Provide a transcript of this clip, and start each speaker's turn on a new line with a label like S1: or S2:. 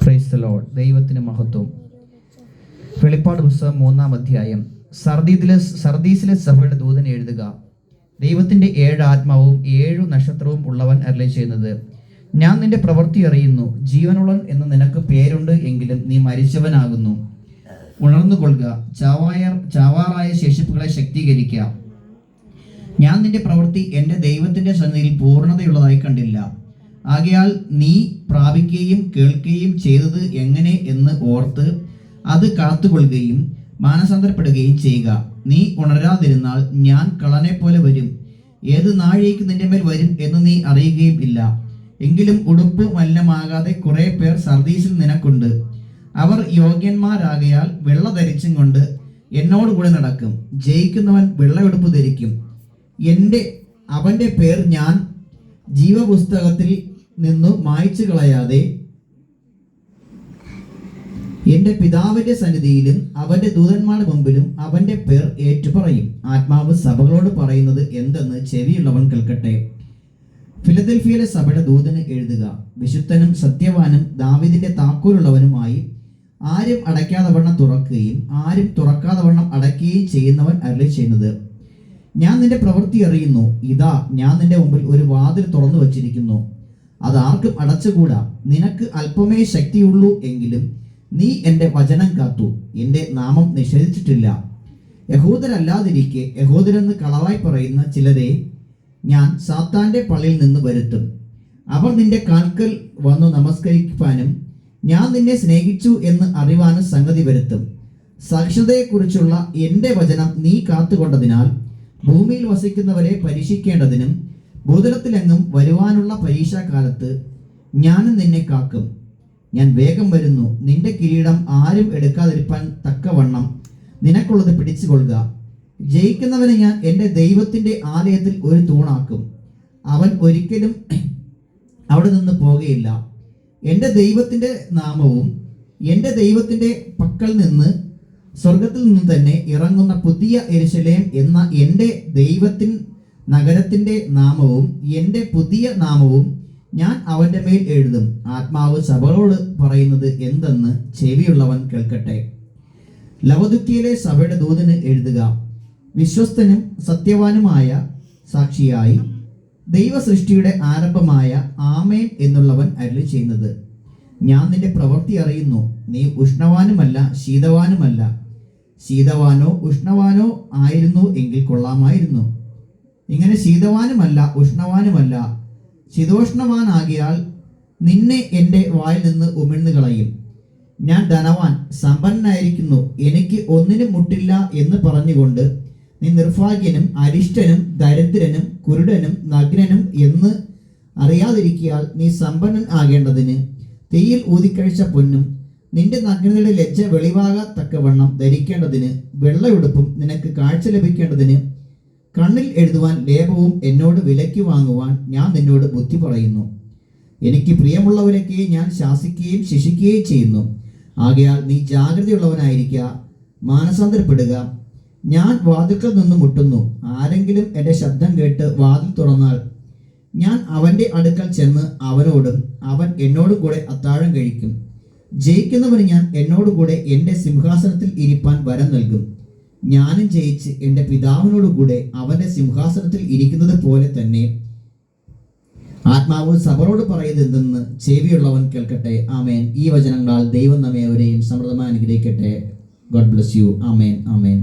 S1: Praise the Lord. ദൈവത്തിന് മഹത്വം. വെളിപ്പാട് പുസ്തകം 3-ാം അധ്യായം. സർദീസിലെ സഭയുടെ ദൂതനെ എഴുതുക. ദൈവത്തിന്റെ 7 ആത്മാവും 7 നക്ഷത്രവും ഉള്ളവൻ അരുളി ചെയ്യുന്നത്: ഞാൻ നിന്റെ പ്രവൃത്തി അറിയുന്നു. ജീവനുള്ളവൻ എന്ന് നിനക്ക് പേരുണ്ട്, എങ്കിലും നീ മരിച്ചവനാകുന്നു. ഉണർന്നുകൊള്ളുക, ചാവാറായ ശേഷിപ്പുകളെ ശക്തീകരിക്കുക. ഞാൻ നിന്റെ പ്രവൃത്തി എൻ്റെ ദൈവത്തിന്റെ സന്നിധിയിൽ പൂർണ്ണതയുള്ളതായി കണ്ടില്ല. ആകയാൽ നീ പ്രാപിക്കുകയും കേൾക്കുകയും ചെയ്തത് എങ്ങനെ എന്ന് ഓർത്ത് അത് കാത്തുകൊള്ളുകയും മാനസാന്തരപ്പെടുകയും ചെയ്യുക. നീ ഉണരാതിരുന്നാൽ ഞാൻ കള്ളനെ പോലെ വരും. ഏത് നാഴികയ്ക്ക് നിന്റെ മേൽ വരും എന്ന് നീ അറിയുകയും ഇല്ല. എങ്കിലും ഉടുപ്പ് മലിനമാകാതെ കുറെ പേർ സർദീസിൽ നിനക്കുണ്ട്. അവർ യോഗ്യന്മാരാകയാൽ വെള്ള ധരിച്ചും കൊണ്ട് എന്നോടുകൂടെ നടക്കും. ജയിക്കുന്നവൻ വെള്ളയുടുപ്പ് ധരിക്കും. അവന്റെ പേർ ഞാൻ ജീവപുസ്തകത്തിൽ നിന്നു മായ്ച്ചു കളയാതെ എന്റെ പിതാവിന്റെ സന്നിധിയിലും അവന്റെ ദൂതന്മാരുടെ മുമ്പിലും അവന്റെ പേർ ഏറ്റുപറയും. ആത്മാവ് സഭകളോട് പറയുന്നത് എന്തെന്ന് ചെവിയുള്ളവൻ കേൾക്കട്ടെ. ഫിലദൽഫിയയിലെ സഭയുടെ ദൂതന് എഴുതുക: വിശുദ്ധനും സത്യവാനും ദാവീദിന്റെ താക്കോലുള്ളവനുമായി ആരും അടയ്ക്കാതെ വണ്ണം തുറക്കുകയും ആരും തുറക്കാതെ വണ്ണം അടയ്ക്കുകയും ചെയ്യുന്നവൻ അരുളി ചെയ്യുന്നത്: ഞാൻ നിന്റെ പ്രവൃത്തി അറിയുന്നു. ഇതാ, ഞാൻ നിന്റെ മുമ്പിൽ ഒരു വാതിൽ തുറന്നു വച്ചിരിക്കുന്നു. അത് ആർക്കും അടച്ചുകൂടാ. നിനക്ക് അല്പമേ ശക്തിയുള്ളൂ, എങ്കിലും നീ എൻ്റെ വചനം കാത്തു എൻ്റെ നാമം നിഷേധിച്ചിട്ടില്ല. യഹൂദരല്ലാതിരിക്കെ യഹൂദരെന്ന് കളവായി പറയുന്ന ചിലരെ ഞാൻ സാത്താന്റെ പള്ളിയിൽ നിന്ന് വരുത്തും. അവർ നിന്റെ കാൽക്കൽ വന്നു നമസ്കരിക്കാനും ഞാൻ നിന്നെ സ്നേഹിച്ചു എന്ന് അറിവാനും സംഗതി വരുത്തും. സാക്ഷരതയെക്കുറിച്ചുള്ള എൻ്റെ വചനം നീ കാത്തുകൊണ്ടതിനാൽ ഭൂമിയിൽ വസിക്കുന്നവരെ പരീക്ഷിക്കേണ്ടതിനും ഭൂതലത്തിലെങ്ങും വരുവാനുള്ള പരീക്ഷാകാലത്ത് ഞാനും നിന്നെ കാക്കും. ഞാൻ വേഗം വരുന്നു. നിന്റെ കിരീടം ആരും എടുക്കാതിരിപ്പാൻ തക്കവണ്ണം നിനക്കുള്ളത് പിടിച്ചുകൊള്ളുക. ജയിക്കുന്നവനെ ഞാൻ എൻ്റെ ദൈവത്തിൻ്റെ ആലയത്തിൽ ഒരു തൂണാക്കും. അവൻ ഒരിക്കലും അവിടെ നിന്ന് പോകുകയില്ല. എൻ്റെ ദൈവത്തിൻ്റെ നാമവും എൻ്റെ ദൈവത്തിൻ്റെ പക്കൽ നിന്ന് സ്വർഗത്തിൽ നിന്ന് തന്നെ ഇറങ്ങുന്ന പുതിയ യെരൂശലേം എന്ന എൻ്റെ ദൈവത്തിൻ നഗരത്തിൻ്റെ നാമവും എൻ്റെ പുതിയ നാമവും ഞാൻ അവൻ്റെ മേൽ എഴുതും. ആത്മാവ് സഭകളോട് പറയുന്നത് എന്തെന്ന് ചെവിയുള്ളവൻ കേൾക്കട്ടെ. ലവോദിക്കയിലെ സഭയുടെ ദൂതന് എഴുതുക: വിശ്വസ്തനും സത്യവാനുമായ സാക്ഷിയായി ദൈവ സൃഷ്ടിയുടെ ആരംഭമായ ആമേൻ എന്നുള്ളവൻ അരുളി ചെയ്യുന്നത്: ഞാൻ നിന്റെ പ്രവൃത്തി അറിയുന്നു. നീ ഉഷ്ണവാനുമല്ല ശീതവാനുമല്ല. ശീതവാനോ ഉഷ്ണവാനോ ആയിരുന്നു എങ്കിൽ കൊള്ളാമായിരുന്നു. ഇങ്ങനെ ശീതവാനുമല്ല ഉഷ്ണവാനുമല്ല, ശീതോഷ്ണവാനാകിയാൽ നിന്നെ എൻ്റെ വായിൽ നിന്ന് ഉമിഴ്ന്നു കളയും. ഞാൻ ധനവാൻ, സമ്പന്നനായിരിക്കുന്നു, എനിക്ക് ഒന്നിനും മുട്ടില്ല എന്ന് പറഞ്ഞുകൊണ്ട് നീ നിർഭാഗ്യനും അരിഷ്ടനും ദരിദ്രനും കുരുടനും നഗ്നനും എന്ന് അറിയാതിരിക്കാൽ നീ സമ്പന്നൻ ആകേണ്ടതിന് തീയിൽ ഊതിക്കഴിച്ച പൊന്നും നിന്റെ നഗ്നതയുടെ ലജ്ജ വെളിവാകത്തക്കവണ്ണം ധരിക്കേണ്ടതിന് വെള്ളയുടുപ്പും നിനക്ക് കാഴ്ച ലഭിക്കേണ്ടതിന് കണ്ണിൽ എഴുതുവാൻ ലേപവും എന്നോട് വിലയ്ക്ക് വാങ്ങുവാൻ ഞാൻ നിന്നോട് ബുദ്ധി പറയുന്നു. എനിക്ക് പ്രിയമുള്ളവരൊക്കെ ഞാൻ ശാസിക്കുകയും ശിക്ഷിക്കുകയും ചെയ്യുന്നു. ആകയാൽ നീ ജാഗ്രതയുള്ളവനായിരിക്കുക, മാനസാന്തരപ്പെടുക. ഞാൻ വാതിൽക്കൽ നിന്ന് മുട്ടുന്നു. ആരെങ്കിലും എൻ്റെ ശബ്ദം കേട്ട് വാതിൽ തുറന്നാൽ ഞാൻ അവൻ്റെ അടുക്കൽ ചെന്ന് അവനോടും അവൻ എന്നോടും കൂടെ അത്താഴം കഴിക്കും. ജയിക്കുന്നവന് ഞാൻ എന്നോടുകൂടെ എൻ്റെ സിംഹാസനത്തിൽ ഇരിപ്പാൻ വരം നൽകും. ഞാനും ജയിച്ച് എൻ്റെ പിതാവിനോടുകൂടെ അവൻ്റെ സിംഹാസനത്തിൽ ഇരിക്കുന്നത് പോലെ തന്നെ. ആത്മാവ് സഭയോട് പറയുന്നത് എന്തെന്ന് ചെവിയുള്ളവൻ കേൾക്കട്ടെ. ആമേൻ. ഈ വചനങ്ങളാൽ ദൈവം നമ്മെ അവരെയും സമൃദ്ധമായി അനുഗ്രഹിക്കട്ടെ. God bless you. Amen. Amen.